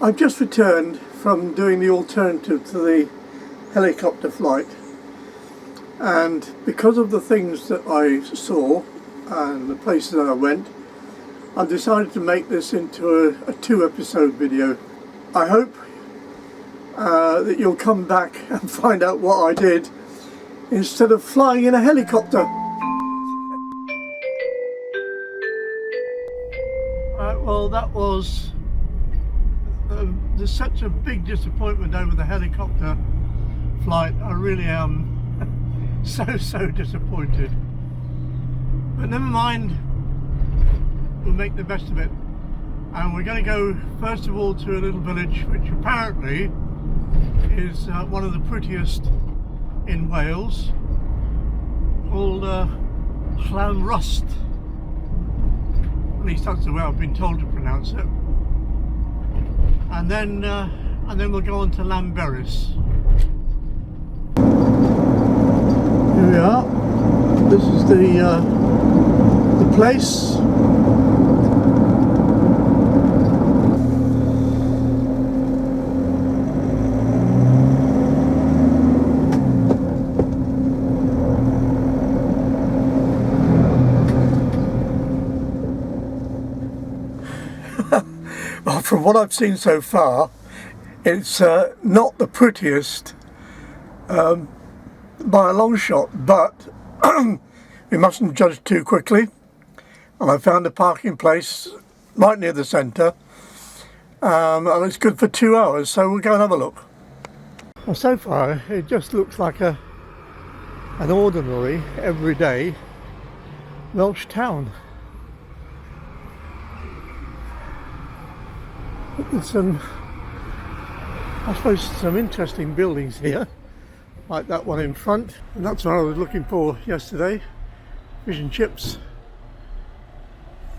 I've just returned from doing the alternative to the helicopter flight, and because of the things that I saw and the places that I went, I've decided to make this into a 2-episode video. I hope that you'll come back and find out what I did instead of flying in a helicopter. Well, that was there's such a big disappointment over the helicopter flight. I really am so disappointed, but never mind, we'll make the best of it. And we're going to go first of all to a little village which apparently is one of the prettiest in Wales, called Llanwrst. At least that's the way I've been told to pronounce it. And then we'll go on to Llanberis. Here we are. This is the place. Well, from what I've seen so far, it's not the prettiest by a long shot, but we mustn't judge too quickly. And I found a parking place right near the centre, and it's good for 2 hours, so we'll go and have a look. Well, so far it just looks like an ordinary, everyday Welsh town. There's some interesting buildings here, like that one in front, and that's what I was looking for yesterday. Fish and chips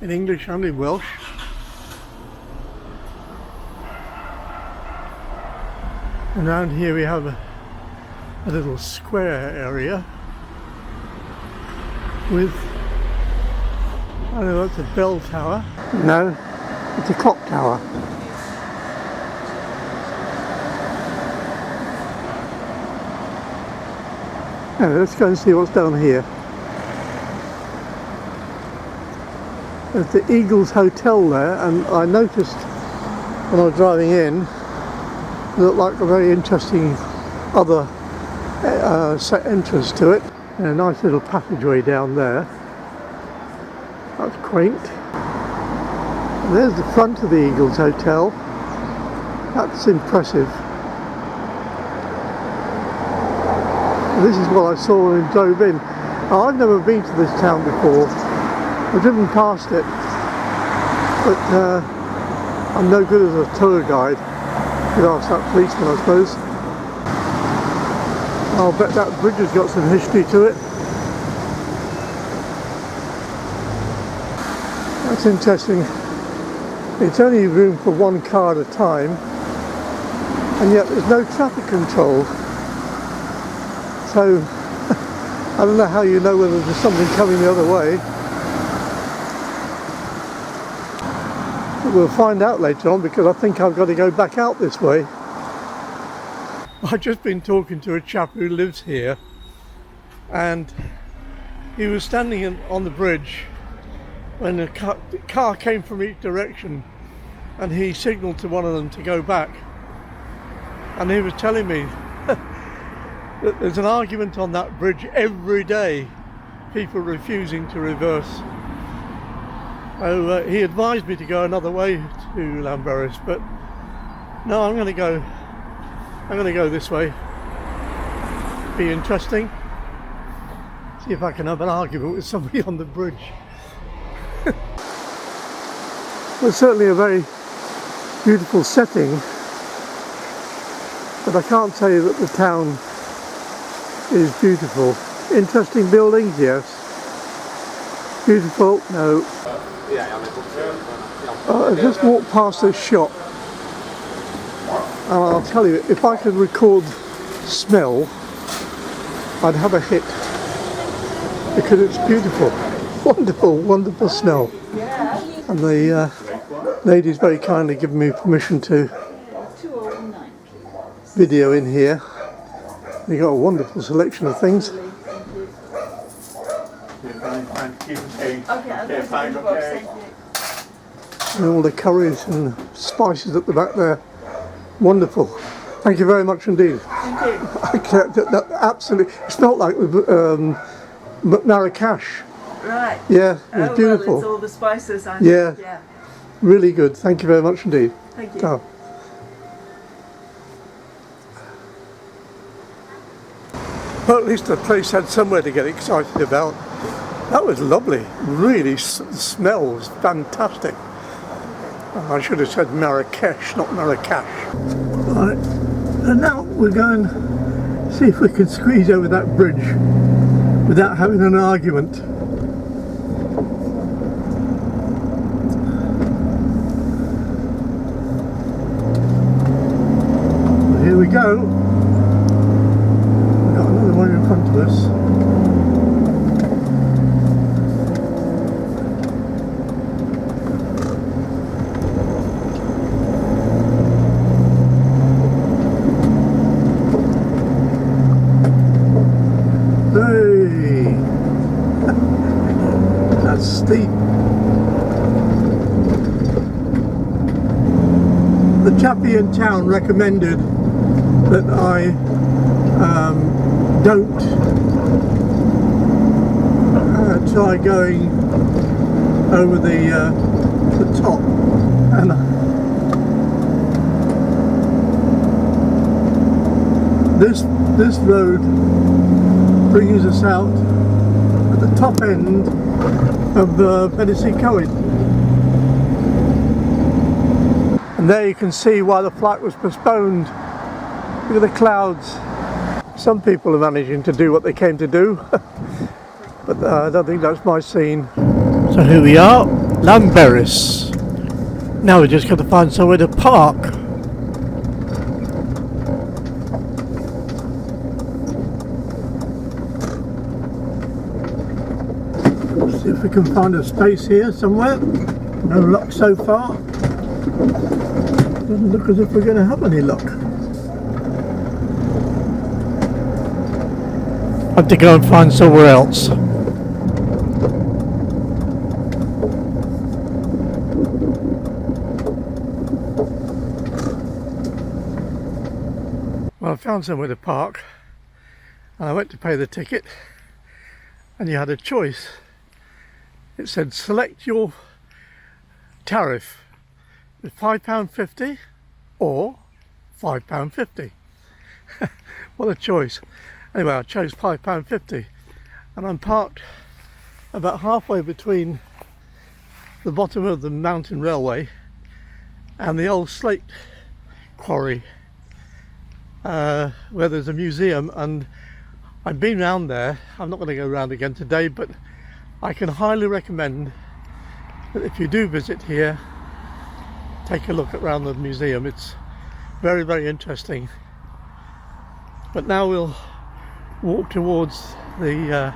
in English and in Welsh. And around here we have a little square area with, I don't know, that's a bell tower. No, it's a clock tower. Anyway, let's go and see what's down here. There's the Eagles Hotel there, and I noticed when I was driving in, it looked like a very interesting other set entrance to it, and a nice little passageway down there. That's quaint. And there's the front of the Eagles Hotel. That's impressive. This is what I saw when I drove in. Now, I've never been to this town before. I've driven past it, but I'm no good as a tour guide. Could ask that policeman, I suppose. I'll bet that bridge has got some history to it. That's interesting. It's only room for one car at a time, and yet there's no traffic control. So I don't know how you know whether there's something coming the other way. But we'll find out later on, because I think I've got to go back out this way. I've just been talking to a chap who lives here, and he was standing on the bridge when a car came from each direction, and he signalled to one of them to go back. And he was telling me that there's an argument on that bridge every day, people refusing to reverse. So he advised me to go another way to Llanberis, but no, I'm going to go this way. Be interesting. See if I can have an argument with somebody on the bridge. Well, it's certainly a very beautiful setting, but I can't tell you that the town is beautiful. Interesting buildings, yes. Beautiful, no. I just walked past this shop, and I'll tell you, if I could record smell, I'd have a hit, because it's beautiful. Wonderful, wonderful smell. And the lady's very kindly given me permission to video in here. You've got a wonderful selection of things. And all the curries and spices at the back there. Wonderful. Thank you very much indeed. Thank you. That absolutely, it smelled like Marrakesh. Right. Yeah, it was beautiful. Well, it's all the spices. Yeah. Really good. Thank you very much indeed. Thank you. Oh. Well, at least the place had somewhere to get excited about. That was lovely. Really, the smell was fantastic. I should have said Marrakesh, not Marrakesh. Right, and now we're going to see if we can squeeze over that bridge without having an argument. Here we go. We've got another one in front of us. Hey! That's steep. The chappie in town recommended that I don't try going over the top, and this road brings us out at the top end of the Bennessee Coed. And there you can see why the flight was postponed. Look at the clouds. Some people are managing to do what they came to do, but I don't think that's my scene. So here we are, Llanberis. Now we just got to find somewhere to park. See if we can find a space here somewhere. No luck so far. Doesn't look as if we're going to have any luck. I have to go and find somewhere else. Well, I found somewhere to park and I went to pay the ticket and you had a choice. It said select your tariff with £5.50 or £5.50. What a choice. Anyway, I chose £5.50 and I'm parked about halfway between the bottom of the mountain railway and the old slate quarry where there's a museum, and I've been round there. I'm not going to go round again today, but I can highly recommend that if you do visit here, take a look around the museum. It's very, very interesting. But now we'll walk towards the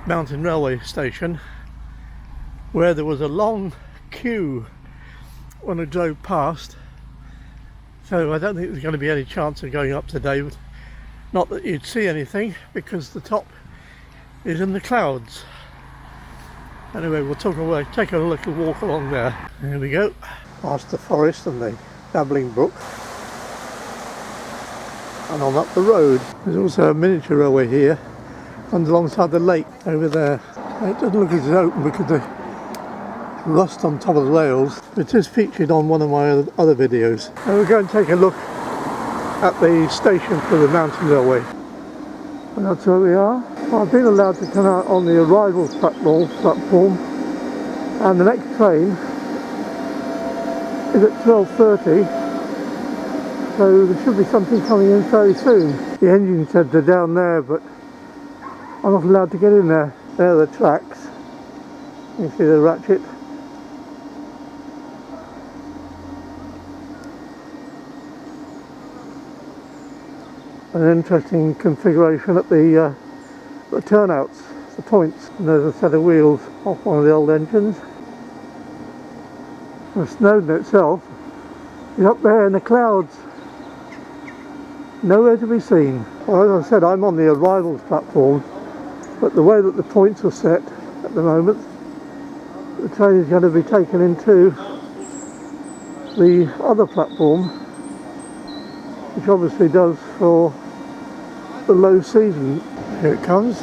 mountain railway station, where there was a long queue when I drove past, so I don't think there's going to be any chance of going up today. Not that you'd see anything because the top is in the clouds. Anyway, we'll take a little walk along there. Here we go, past the forest and the babbling brook and on up the road. There's also a miniature railway here, runs alongside the lake over there. It doesn't look as it's open because the rust on top of the rails. It is featured on one of my other videos. And we'll go and take a look at the station for the mountain railway. And that's where we are. Well, I've been allowed to come out on the arrival platform, and the next train is at 12:30, so there should be something coming in very soon. The engine sheds are down there, but I'm not allowed to get in there. There are the tracks. You see the ratchet. An interesting configuration at the turnouts, the points, and there's a set of wheels off one of the old engines. The Snowdonia itself is up there in the clouds. nowhere to be seen. Well, as I said, I'm on the arrivals platform, but the way that the points are set at the moment, the train is going to be taken into the other platform, which obviously does for the low season. Here it comes.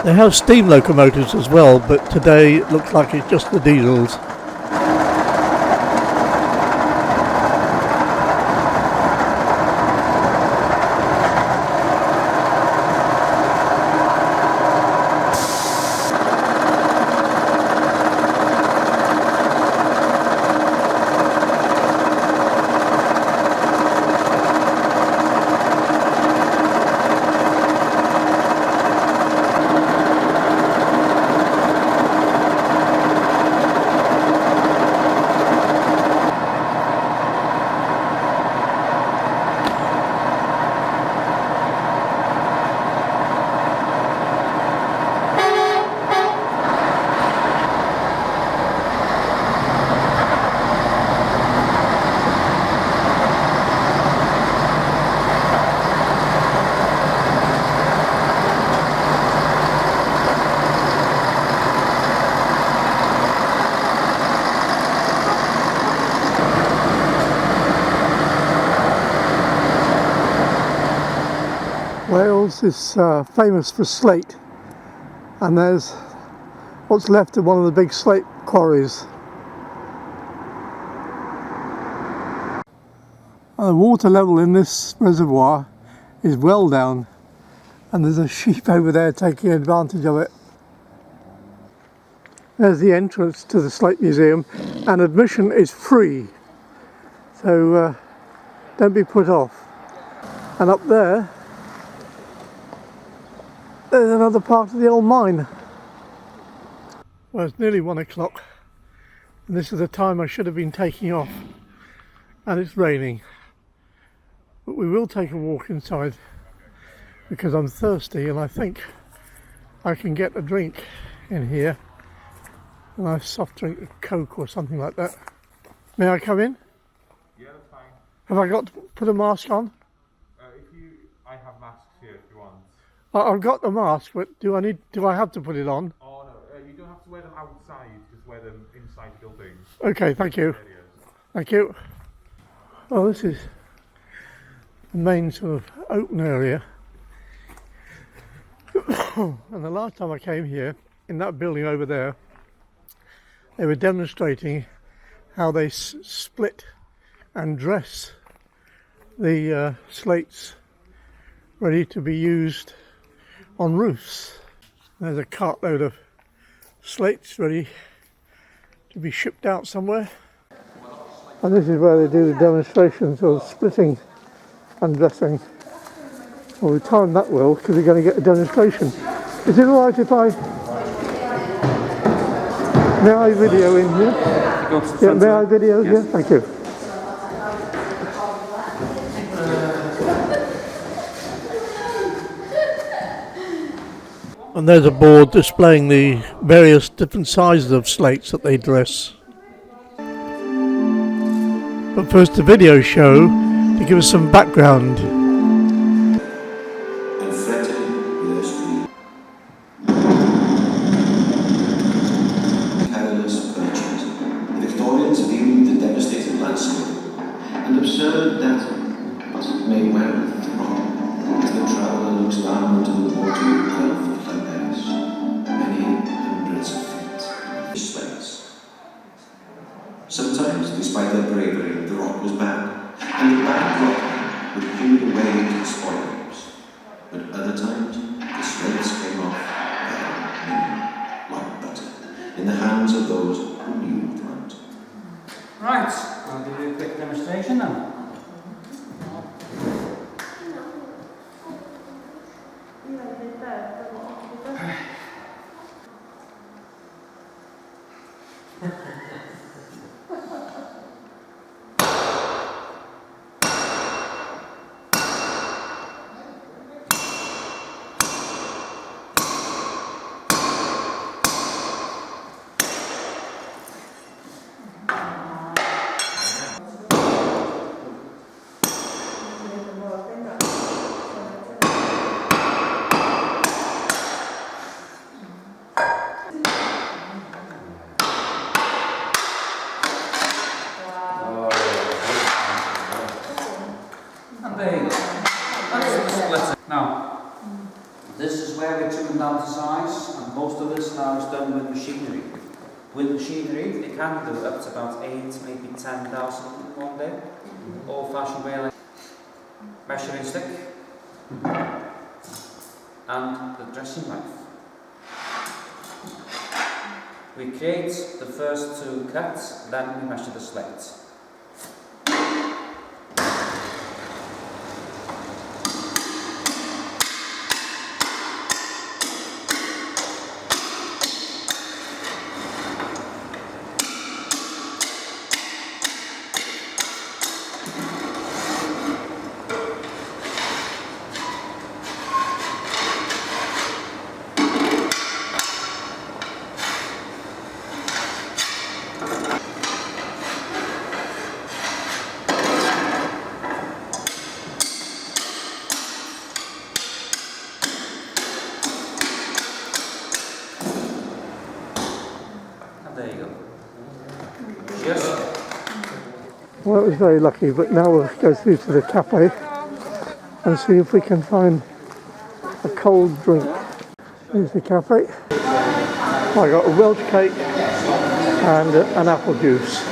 They have steam locomotives as well, but today it looks like it's just the diesels. Wales is famous for slate, and there's what's left of one of the big slate quarries. The water level in this reservoir is well down, and there's a sheep over there taking advantage of it. There's the entrance to the Slat Museum, and admission is free, so don't be put off. And up there, there's another part of the old mine. Well, it's nearly 1 o'clock, and this is the time I should have been taking off, and it's raining. But we will take a walk inside because I'm thirsty, and I think I can get a drink in here, a nice soft drink, a Coke or something like that. May I come in? Yeah, that's fine. Have I got to put a mask on? I have masks here if you want. I've got the mask, but do I have to put it on? Oh no, you don't have to wear them outside, just wear them inside the building. Okay, thank you. Thank you. Well, this is the main sort of open area. And the last time I came here, in that building over there, they were demonstrating how they split and dress the slates ready to be used on roofs. There's a cartload of slates ready to be shipped out somewhere. And this is where they do the demonstrations of splitting and dressing. Well, we timed that well because we're going to get a demonstration. Is it alright if may I video in here? Yeah, may I video here? Yes. Thank you. And there's a board displaying the various different sizes of slates that they dress. But first the video show to give us some background. The Victorians viewed the devastated landscape and observed that it may well throb as the traveller looks down into the watery gulf of Llanberis, many hundreds of feet. Slates. Sometimes, despite their bravery, the rock was bad, and the bad rock would hew the way to the spoils. But other times, the slates came off like butter in the hands of those who knew it right. Right, I'll give you a quick demonstration then. them down to size, and most of this now is done with machinery. With machinery, they can do up to about 8, maybe 10,000 one day. Old-fashioned way, like measuring stick and the dressing knife. We create the first 2 cuts, then we measure the slate. There you go. Yes. Well, it was very lucky, but now we'll go through to the cafe and see if we can find a cold drink. Here's the cafe. I got a Welsh cake and an apple juice.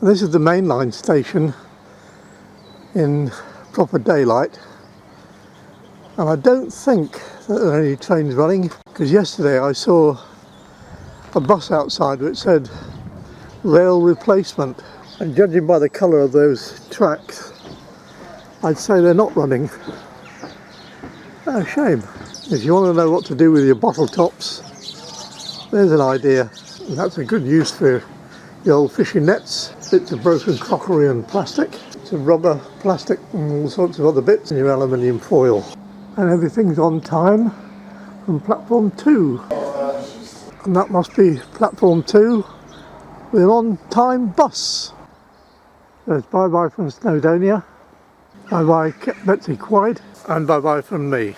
This is the mainline station in proper daylight, and I don't think that there are any trains running, because yesterday I saw a bus outside which said rail replacement, and judging by the colour of those tracks I'd say they're not running. Oh, shame. If you want to know what to do with your bottle tops, there's an idea, and that's a good use for your old fishing nets, bits of broken crockery and plastic, some rubber, plastic and all sorts of other bits, and your aluminium foil. And everything's on time from platform 2. And that must be platform 2 with an on-time bus. So it's bye-bye from Snowdonia, bye-bye Betsy Quide, and bye-bye from me.